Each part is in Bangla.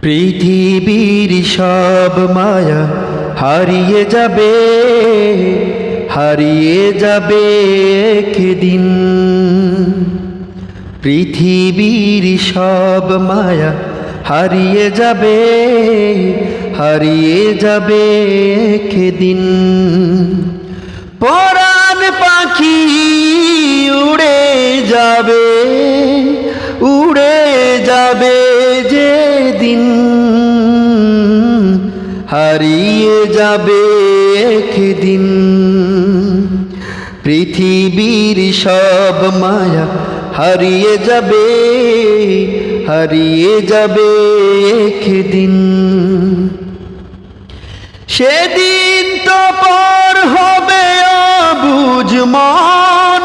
পৃথিবীর সব মায়া হারিয়ে যাবে, হারিয়ে যাবে একদিন। পৃথিবীর সব মায়া হারিয়ে যাবে, হারিয়ে যাবে একদিন। পরাণ পাখি উড়ে যাবে, উড়ে যাবে যেদিন, হারিয়ে যাবে একদিন। পৃথিবীর সব মায়া হারিয়ে যাবে, হারিয়ে যাবে একদিন। সেদিন তো পর হবে অবুঝ মন,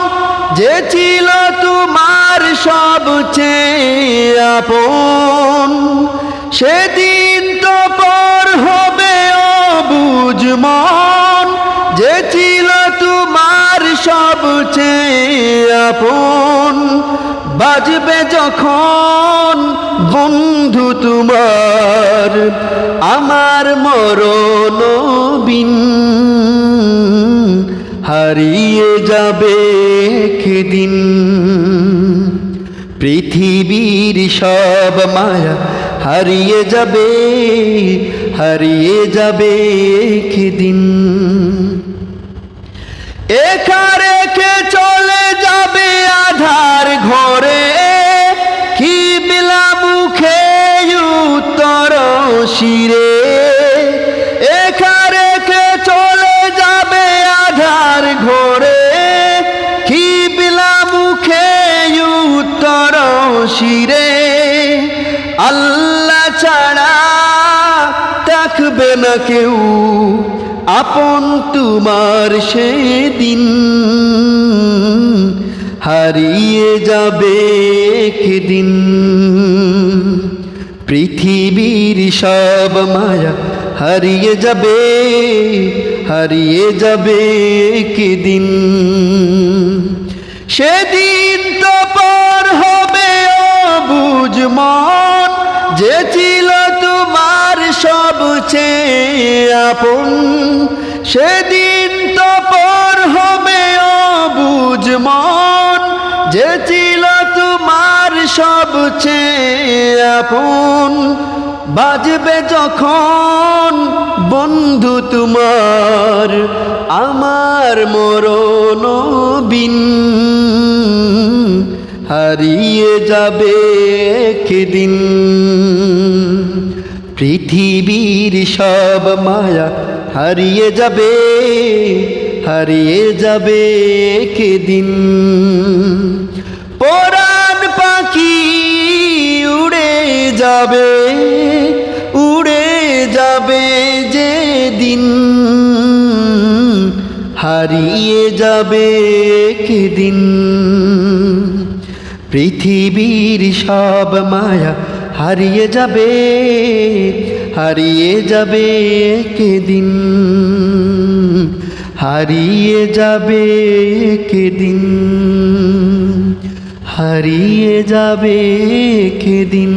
যে ছিল তোমার সবচেয়ে আপন। সেদিন তো পর হবে অবুঝ মন, যে ছিল তোমার সবচেয়ে আপন। বাজবে যখন বন্ধু তোমার আমার মরণ বিন, হারিয়ে যাবে একদিন। পৃথিবীর সব মায়া হারিয়ে যাবে, হারিয়ে যাবে একদিন। একা রেখে চলে যাবে আধার ঘরে, কি বিলা মুখে উত্তর শিরে। একা রেখে চলে যাবে আধার ঘরে, কি বিলা মুখে উত্তর শিরে। আল্লাহ ছাড়া থাকবে না কেউ আপন তোমার সেদিন, হারিয়ে যাবে একদিন। পৃথিবীর সব মায়া হারিয়ে যাবে, হারিয়ে যাবে একদিন। সেদিন তো পর হবে অবুঝ মন, যে ছিল তোমার সবচেয়ে আপন। সেদিন তো পর হবে অবুঝ মন, যে ছিল তোমার সবচেয়ে আপন। বাজবে যখন বন্ধু তোমার আমার মরণ বিন, হারিয়ে যাবে একদিন। পৃথিবীর সব মায়া হারিয়ে যাবে, হারিয়ে যাবে একদিন। পরাণ পাখি উড়ে যাবে, উড়ে যাবে যেদিন, হারিয়ে যাবে একদিন। পৃথিবীর সব মায়া হারিয়ে যাবে, হারিয়ে যাবে একদিন, হারিয়ে যাবে একদিন, হারিয়ে যাবে একদিন।